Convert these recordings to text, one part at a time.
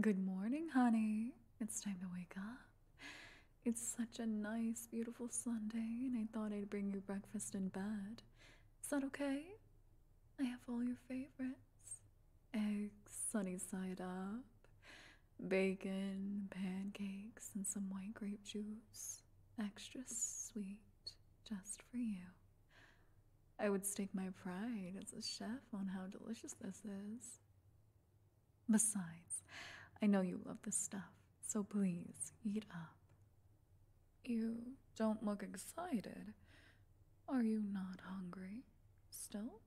Good morning, honey. It's time to wake up. It's such a nice, beautiful Sunday, and I thought I'd bring you breakfast in bed. Is that okay? I have all your favorites: eggs, sunny side up, bacon, pancakes, and some white grape juice. Extra sweet, just for you. I would stake my pride as a chef on how delicious this is. Besides, I know you love this stuff, so please eat up. You don't look excited. Are you not hungry? Still?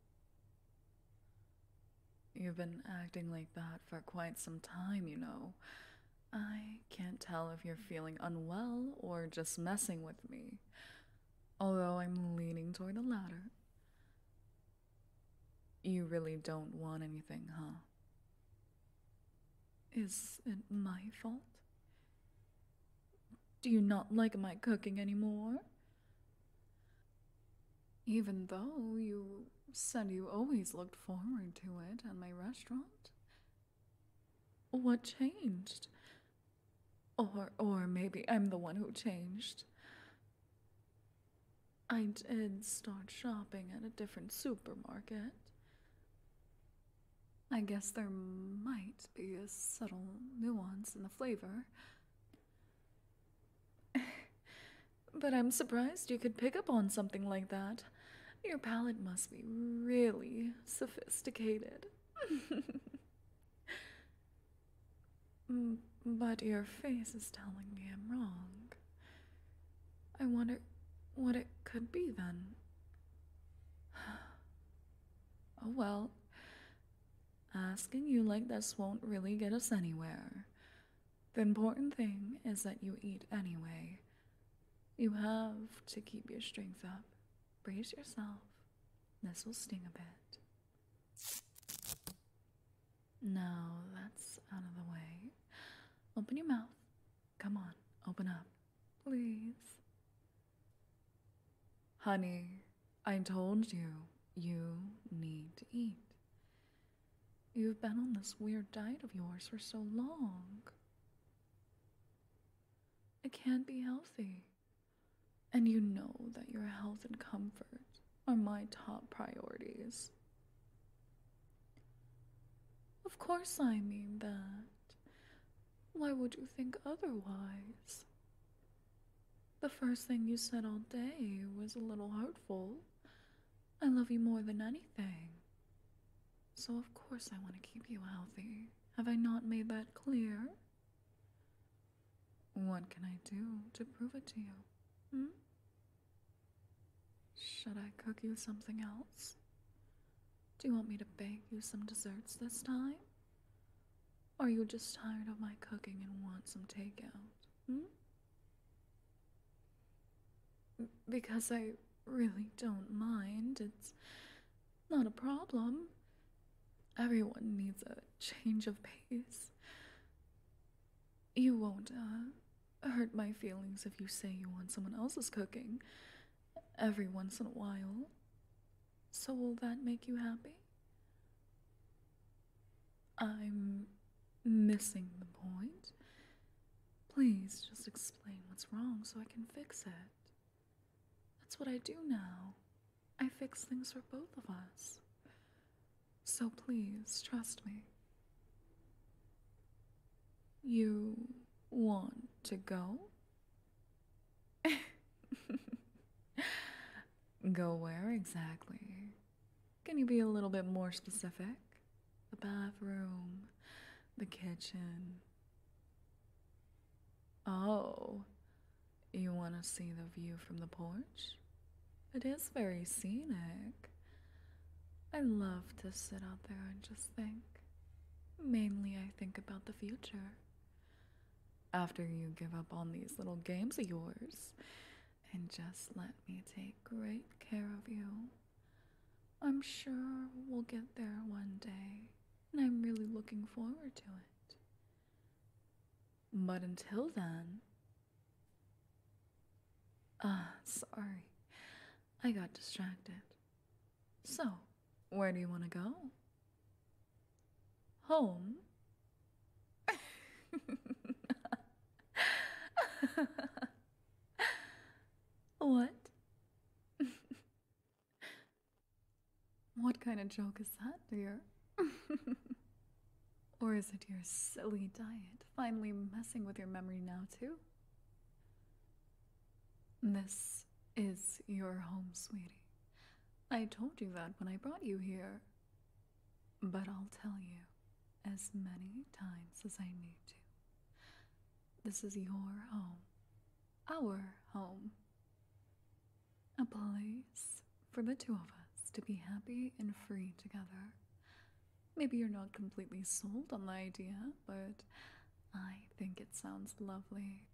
You've been acting like that for quite some time, you know. I can't tell if you're feeling unwell or just messing with me, although I'm leaning toward the latter. You really don't want anything, huh? Is it my fault? Do you not like my cooking anymore? Even though you said you always looked forward to it at my restaurant? What changed? Or maybe I'm the one who changed. I did start shopping at a different supermarket. I guess there might be a subtle nuance in the flavor. But I'm surprised you could pick up on something like that. Your palate must be really sophisticated. But your face is telling me I'm wrong. I wonder what it could be then. Oh well, asking you like this won't really get us anywhere. The important thing is that you eat anyway. You have to keep your strength up. Brace yourself. This will sting a bit. Now that's out of the way. Open your mouth. Come on, open up. Please. Honey, I told you, you need to eat. You've been on this weird diet of yours for so long. It can't be healthy. And you know that your health and comfort are my top priorities. Of course I mean that. Why would you think otherwise? The first thing you said all day was a little hurtful. I love you more than anything. So of course I want to keep you healthy. Have I not made that clear? What can I do to prove it to you? Hmm? Should I cook you something else? Do you want me to bake you some desserts this time? Are you just tired of my cooking and want some takeout? Hmm? Because I really don't mind. It's not a problem. Everyone needs a change of pace. You won't, hurt my feelings if you say you want someone else's cooking every once in a while. So will that make you happy? I'm missing the point. Please just explain what's wrong so I can fix it. That's what I do now. I fix things for both of us. So please trust me. You want to go? Go where exactly? Can you be a little bit more specific? The bathroom, the kitchen. Oh, you want to see the view from the porch? It is very scenic. I love to sit out there and just think. Mainly, I think about the future. After you give up on these little games of yours and just let me take great care of you, I'm sure we'll get there one day, and I'm really looking forward to it. But until then, sorry, I got distracted. So, where do you want to go? Home? What? What kind of joke is that, dear? Or is it your silly diet finally messing with your memory now, too? This is your home, sweetie. I told you that when I brought you here. But I'll tell you as many times as I need to. This is your home. Our home. A place for the two of us to be happy and free together. Maybe you're not completely sold on the idea, but I think it sounds lovely.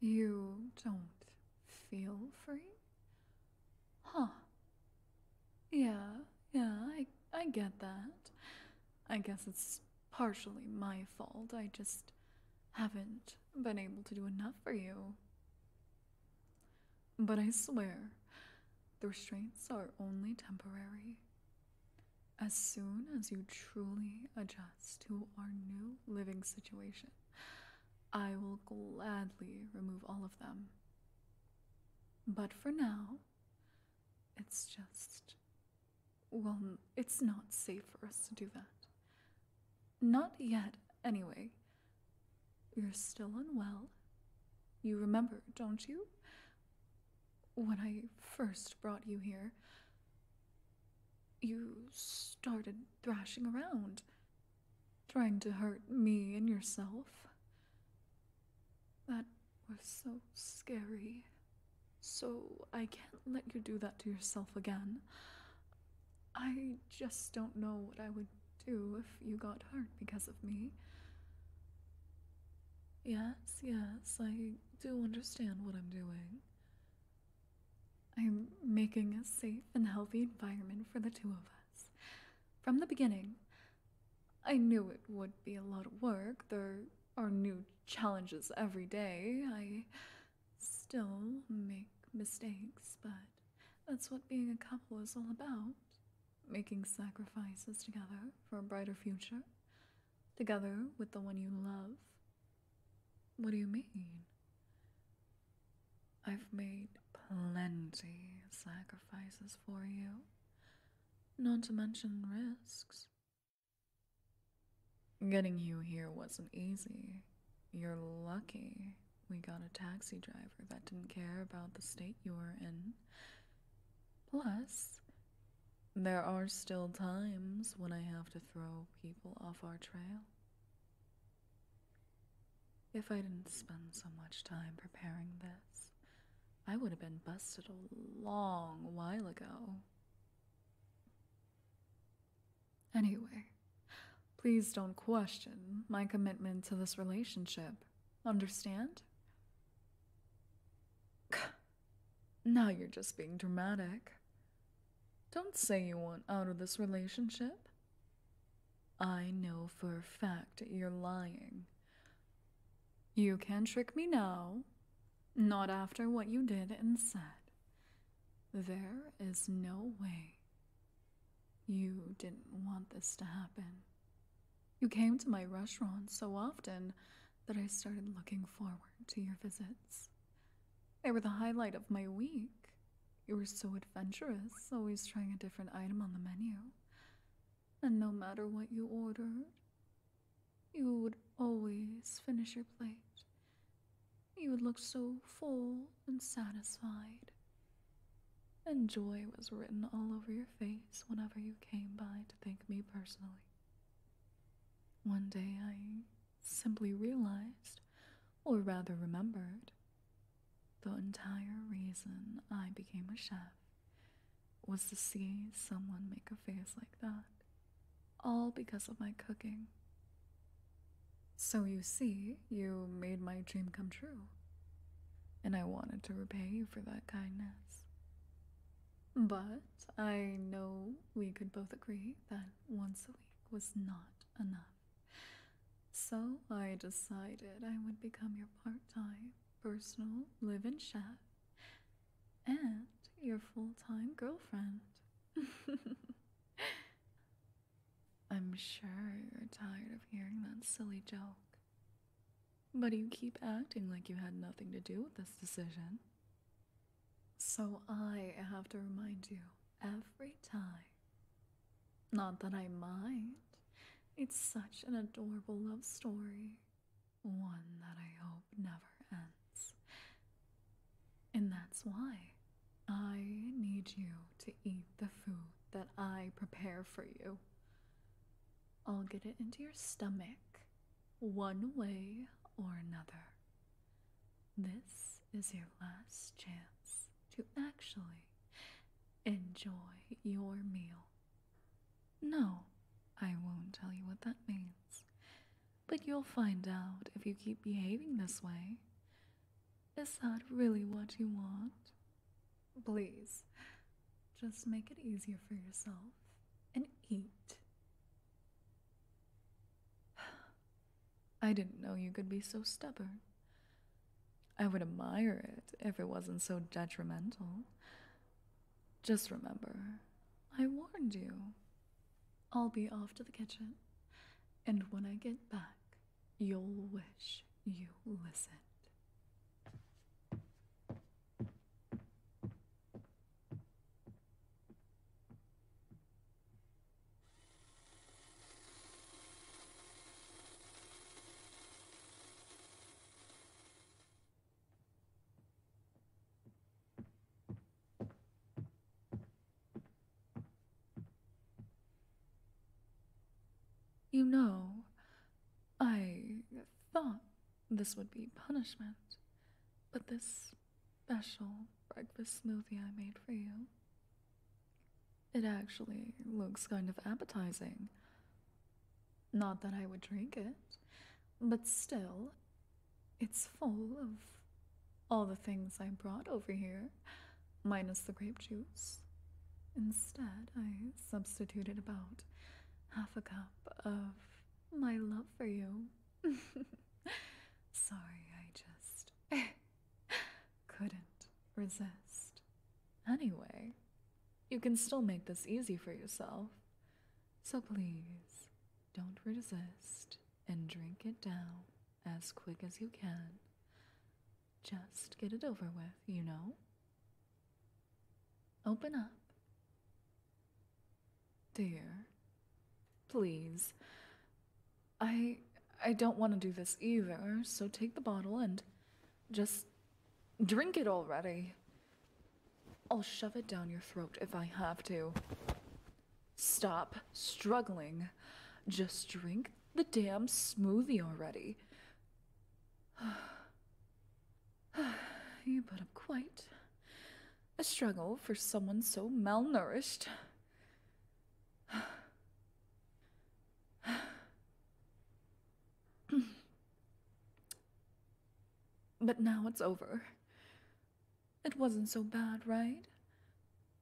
You don't feel free? Huh. I get that. I guess it's partially my fault. I just haven't been able to do enough for you. But I swear, the restraints are only temporary. As soon as you truly adjust to our new living situation, I will gladly remove all of them. But for now, it's just, well, it's not safe for us to do that. Not yet, anyway. You're still unwell. You remember, don't you? When I first brought you here, you started thrashing around, trying to hurt me and yourself. That was so scary. So I can't let you do that to yourself again. I just don't know what I would do if you got hurt because of me. Yes, I do understand what I'm doing. I'm making a safe and healthy environment for the two of us. From the beginning, I knew it would be a lot of work. There are new challenges every day. I still make mistakes, but that's what being a couple is all about. Making sacrifices together for a brighter future. Together with the one you love. What do you mean? I've made plenty of sacrifices for you. Not to mention risks. Getting you here wasn't easy. You're lucky we got a taxi driver that didn't care about the state you were in. Plus, there are still times when I have to throw people off our trail. If I didn't spend so much time preparing this, I would have been busted a long while ago. Anyway, please don't question my commitment to this relationship. Understand? Now you're just being dramatic. Don't say you want out of this relationship. I know for a fact you're lying. You can't trick me now, not after what you did and said. There is no way. You didn't want this to happen. You came to my restaurant so often that I started looking forward to your visits. They were the highlight of my week. You were so adventurous, always trying a different item on the menu. And no matter what you ordered, you would always finish your plate. You would look so full and satisfied. And joy was written all over your face whenever you came by to thank me personally. One day I simply realized, or rather remembered, the entire reason I became a chef was to see someone make a face like that, all because of my cooking. So you see, you made my dream come true, and I wanted to repay you for that kindness. But I know we could both agree that once a week was not enough. So I decided I would become your part-time personal live-in chef and your full-time girlfriend. I'm sure you're tired of hearing that silly joke. But you keep acting like you had nothing to do with this decision. So I have to remind you every time. Not that I mind. It's such an adorable love story. One that I hope never ends. And that's why I need you to eat the food that I prepare for you. I'll get it into your stomach, one way or another. This is your last chance to actually enjoy your meal. No, I won't tell you what that means, but you'll find out if you keep behaving this way. Is that really what you want? Please, just make it easier for yourself and eat. I didn't know you could be so stubborn. I would admire it if it wasn't so detrimental. Just remember, I warned you. I'll be off to the kitchen, and when I get back, you'll wish you listened. You know, I thought this would be punishment, but this special breakfast smoothie I made for you, it actually looks kind of appetizing. Not that I would drink it, but still, it's full of all the things I brought over here, minus the grape juice. Instead, I substituted about half a cup of my love for you. Sorry, I just couldn't resist. Anyway, you can still make this easy for yourself. So please, don't resist and drink it down as quick as you can. Just get it over with, you know? Open up. Dear, please. I don't want to do this either, so take the bottle and just drink it already. I'll shove it down your throat if I have to. Stop struggling. Just drink the damn smoothie already. You put up quite a struggle for someone so malnourished. But now it's over. It wasn't so bad, right?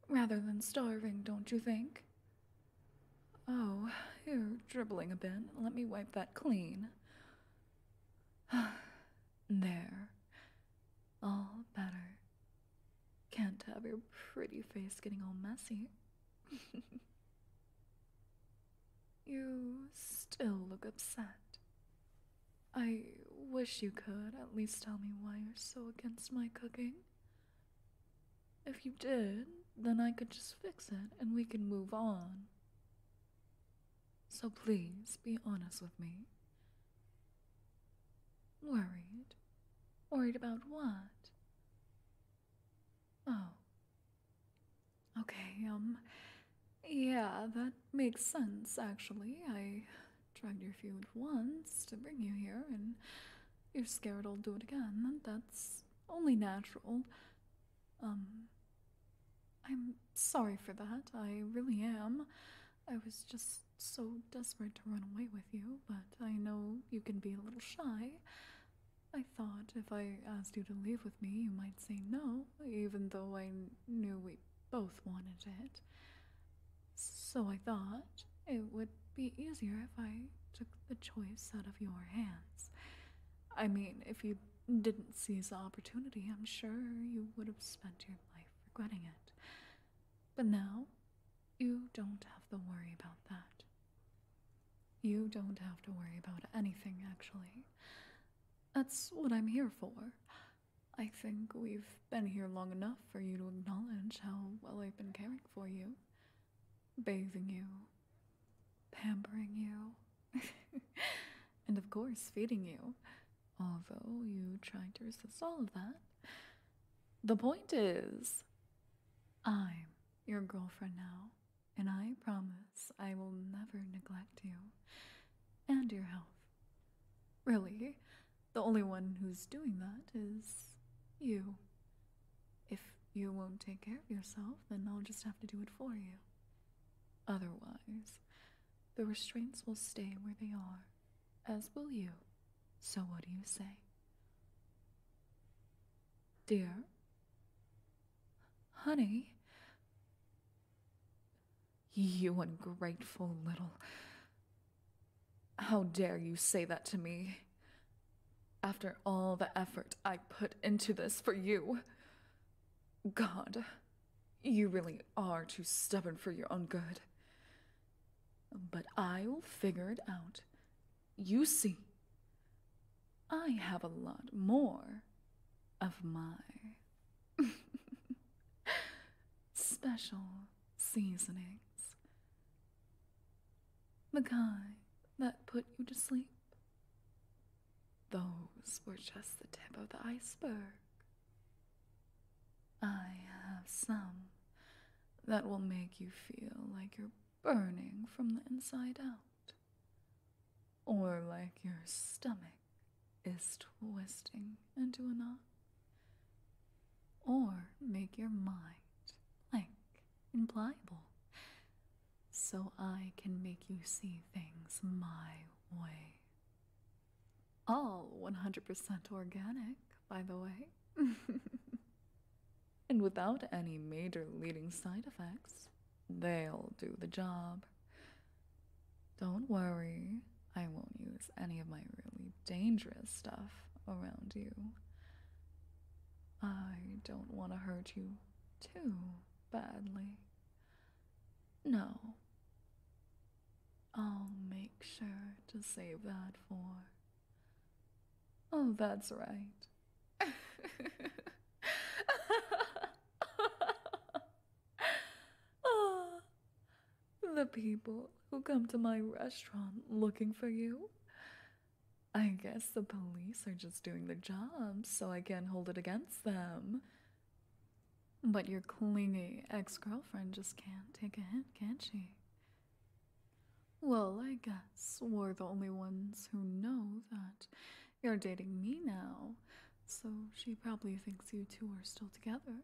Rather than starving, don't you think? Oh, you're dribbling a bit. Let me wipe that clean. There. All better. Can't have your pretty face getting all messy. You still look upset. I wish you could at least tell me why you're so against my cooking. If you did, then I could just fix it and we can move on. So please be honest with me. Worried? Worried about what? Oh. Okay, yeah, that makes sense, actually. I dragged your food once to bring you here, and you're scared I'll do it again. That's only natural. I'm sorry for that. I really am. I was just so desperate to run away with you, but I know you can be a little shy. I thought if I asked you to leave with me, you might say no, even though I knew we both wanted it. So I thought it would be easier if I took the choice out of your hands. I mean, if you didn't seize the opportunity, I'm sure you would have spent your life regretting it. But now, you don't have to worry about that. You don't have to worry about anything, actually. That's what I'm here for. I think we've been here long enough for you to acknowledge how well I've been caring for you, bathing you, pampering you, and of course feeding you, although you tried to resist all of that. The point is, I'm your girlfriend now, and I promise I will never neglect you and your health. Really, the only one who's doing that is you. If you won't take care of yourself, then I'll just have to do it for you. Otherwise, the restraints will stay where they are, as will you. So what do you say? Dear? Honey? You ungrateful little... How dare you say that to me? After all the effort I put into this for you. God, you really are too stubborn for your own good. But I will figure it out. You see, I have a lot more of my special seasonings. The kind that put you to sleep. Those were just the tip of the iceberg. I have some that will make you feel like you're burning from the inside out, or like your stomach is twisting into a knot, or make your mind blank and pliable, so I can make you see things my way. All 100% organic, by the way. And without any major leading side effects, they'll do the job. Don't worry, I won't use any of my really dangerous stuff around you. I don't want to hurt you too badly. No. I'll make sure to save that for... Oh, that's right. The people who come to my restaurant looking for you. I guess the police are just doing their job, so I can't hold it against them. But your clingy ex-girlfriend just can't take a hint, can she? Well, I guess we're the only ones who know that you're dating me now, so she probably thinks you two are still together.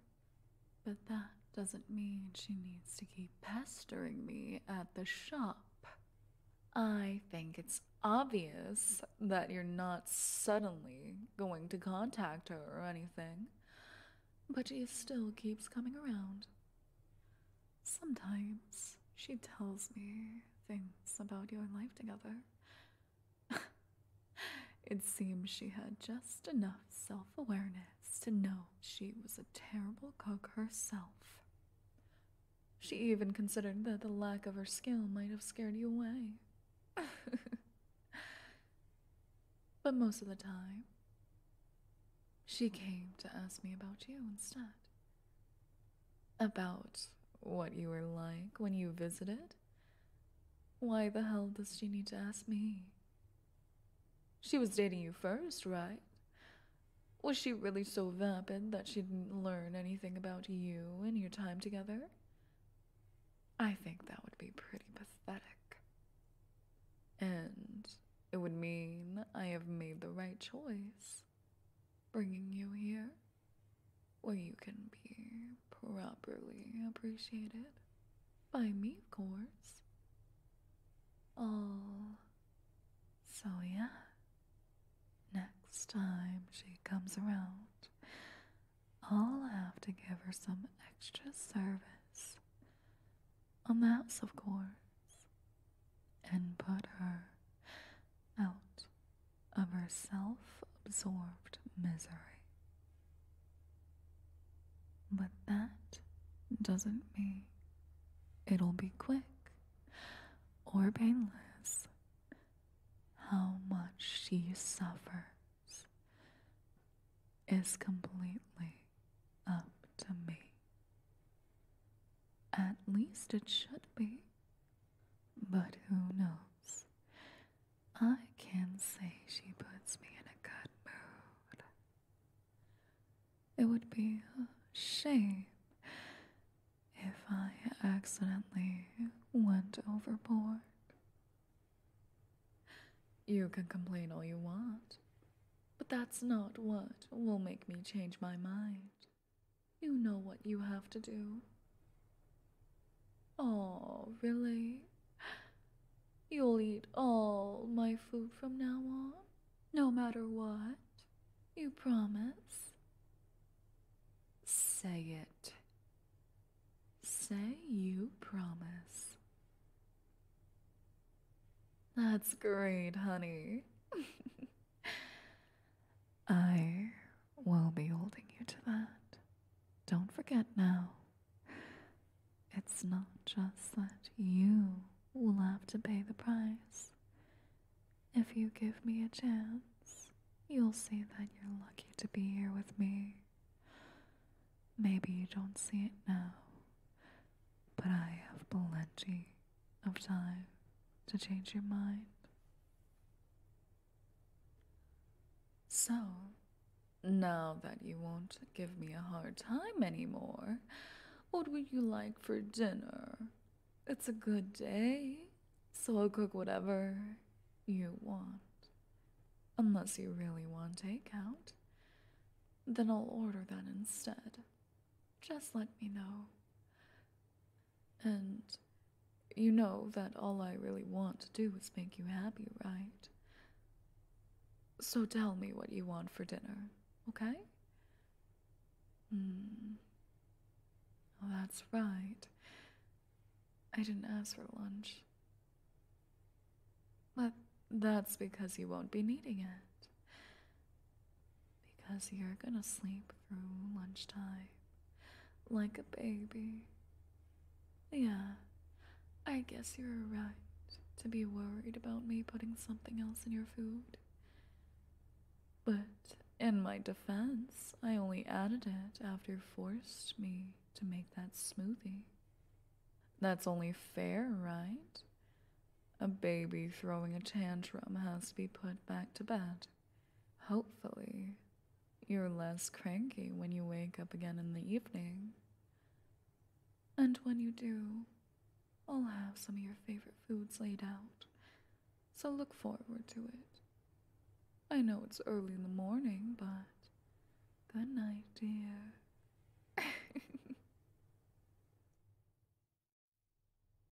But that doesn't mean she needs to keep pestering me at the shop. I think it's obvious that you're not suddenly going to contact her or anything, but she still keeps coming around. Sometimes she tells me things about your life together. It seems she had just enough self-awareness to know she was a terrible cook herself. She even considered that the lack of her skill might have scared you away. But most of the time, she came to ask me about you instead. About what you were like when you visited. Why the hell does she need to ask me? She was dating you first, right? Was she really so vapid that she didn't learn anything about you in your time together? I think that would be pretty pathetic. And it would mean I have made the right choice, bringing you here, where you can be properly appreciated. By me, of course. Oh, so yeah. Next time she comes around, I'll have to give her some extra service on the house, of course, and put her out of her self-absorbed misery. But that doesn't mean it'll be quick or painless. how much she suffers is completely up to me. At least it should be. But who knows? I can say she puts me in a good mood. It would be a shame if I accidentally went overboard. You can complain all you want, but that's not what will make me change my mind. You know what you have to do. Oh, really? You'll eat all my food from now on? No matter what? You promise? Say it. Say you promise. That's great, honey. I will be holding you to that. Don't forget now. It's not just that you will have to pay the price. If you give me a chance, you'll see that you're lucky to be here with me. Maybe you don't see it now, but I have plenty of time to change your mind. So, now that you won't give me a hard time anymore, what would you like for dinner? It's a good day, so I'll cook whatever you want. Unless you really want takeout, then I'll order that instead. Just let me know. And you know that all I really want to do is make you happy, right? So tell me what you want for dinner, okay? Oh, that's right. I didn't ask for lunch. But that's because you won't be needing it. Because you're gonna sleep through lunchtime. Like a baby. Yeah, I guess you're right to be worried about me putting something else in your food. But in my defense, I only added it after you forced me to make that smoothie. That's only fair, right? A baby throwing a tantrum has to be put back to bed. Hopefully, you're less cranky when you wake up again in the evening. And when you do, I'll have some of your favorite foods laid out, so look forward to it. I know it's early in the morning, but good night, dear.